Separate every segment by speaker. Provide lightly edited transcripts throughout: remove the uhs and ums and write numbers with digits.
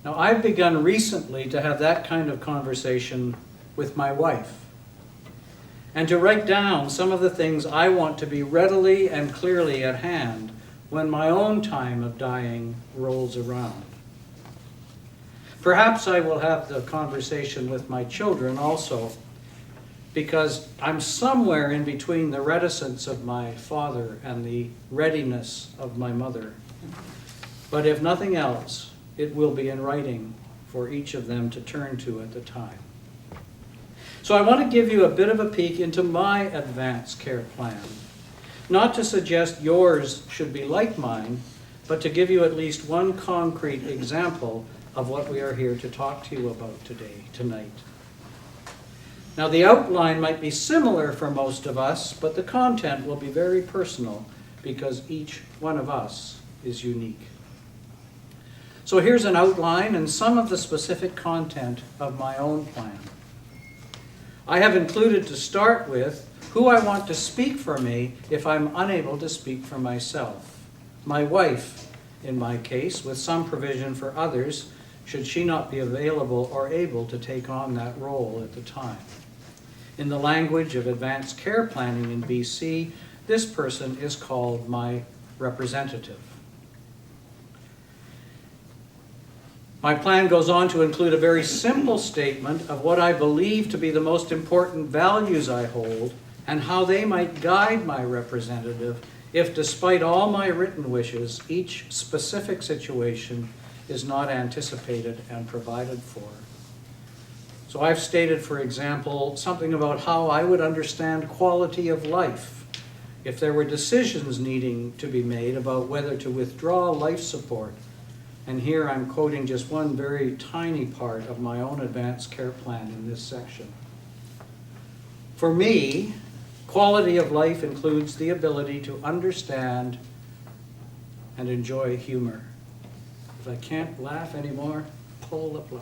Speaker 1: Now, I've begun recently to have that kind of conversation with my wife, and to write down some of the things I want to be readily and clearly at hand when my own time of dying rolls around. Perhaps I will have the conversation with my children also, because I'm somewhere in between the reticence of my father and the readiness of my mother. But if nothing else, it will be in writing for each of them to turn to at the time. So I want to give you a bit of a peek into my advanced care plan. Not to suggest yours should be like mine, but to give you at least one concrete example of what we are here to talk to you about tonight. Now, the outline might be similar for most of us, but the content will be very personal because each one of us is unique. So here's an outline and some of the specific content of my own plan. I have included to start with who I want to speak for me if I'm unable to speak for myself. My wife, in my case, with some provision for others, should she not be available or able to take on that role at the time. In the language of advanced care planning in BC, this person is called my representative. My plan goes on to include a very simple statement of what I believe to be the most important values I hold and how they might guide my representative if, despite all my written wishes, each specific situation is not anticipated and provided for. So I've stated, for example, something about how I would understand quality of life if there were decisions needing to be made about whether to withdraw life support. And here I'm quoting just one very tiny part of my own advanced care plan in this section. For me, quality of life includes the ability to understand and enjoy humor. If I can't laugh anymore, pull the plug.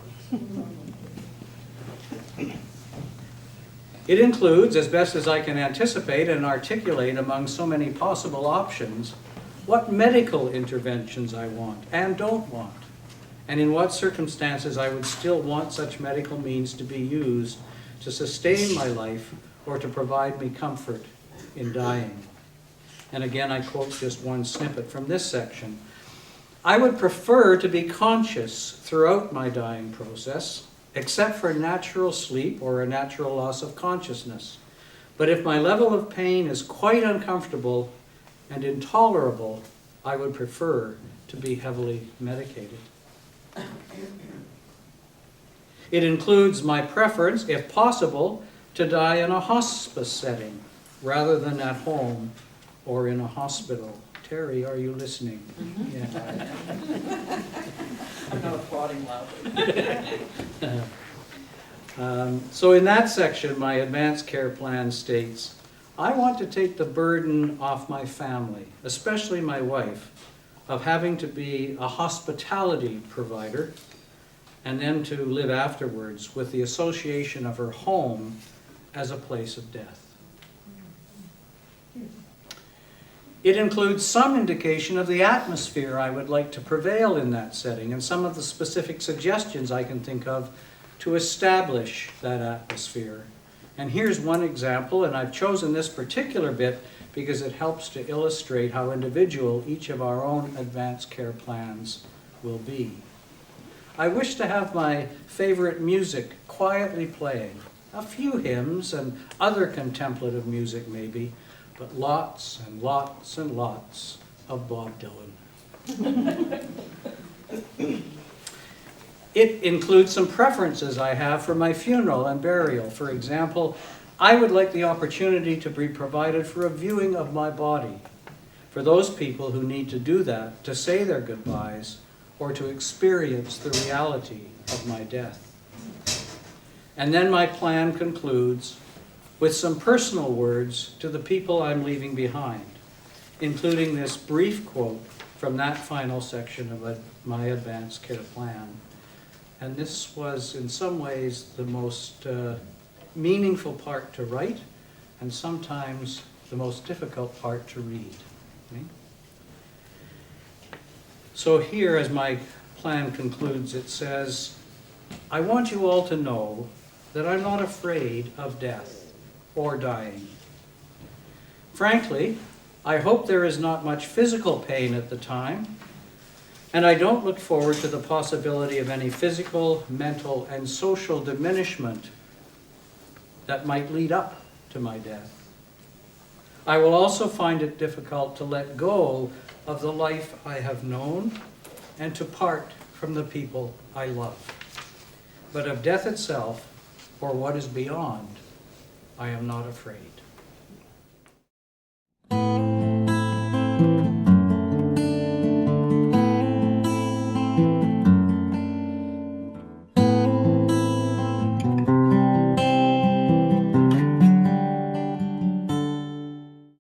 Speaker 1: It includes, as best as I can anticipate and articulate among so many possible options, what medical interventions I want and don't want, and in what circumstances I would still want such medical means to be used to sustain my life or to provide me comfort in dying. And again, I quote just one snippet from this section. I would prefer to be conscious throughout my dying process, except for natural sleep or a natural loss of consciousness. But if my level of pain is quite uncomfortable and intolerable, I would prefer to be heavily medicated. It includes my preference, if possible, to die in a hospice setting rather than at home or in a hospital. Terry, are you listening? Mm-hmm. Yeah.
Speaker 2: I'm not applauding loudly.
Speaker 1: So in that section, my advanced care plan states, I want to take the burden off my family, especially my wife, of having to be a hospitality provider and then to live afterwards with the association of her home as a place of death. It includes some indication of the atmosphere I would like to prevail in that setting and some of the specific suggestions I can think of to establish that atmosphere. And here's one example, and I've chosen this particular bit because it helps to illustrate how individual each of our own advanced care plans will be. I wish to have my favorite music quietly playing, a few hymns and other contemplative music maybe, but lots and lots and lots of Bob Dylan. It includes some preferences I have for my funeral and burial. For example, I would like the opportunity to be provided for a viewing of my body for those people who need to do that, to say their goodbyes, or to experience the reality of my death. And then my plan concludes with some personal words to the people I'm leaving behind, including this brief quote from that final section of my advanced care plan. And this was, in some ways, the most meaningful part to write, and sometimes the most difficult part to read. Okay? So here, as my plan concludes, it says, I want you all to know that I'm not afraid of death or dying. Frankly, I hope there is not much physical pain at the time, and I don't look forward to the possibility of any physical, mental, and social diminishment that might lead up to my death. I will also find it difficult to let go of the life I have known and to part from the people I love. But of death itself, or what is beyond, I am not afraid.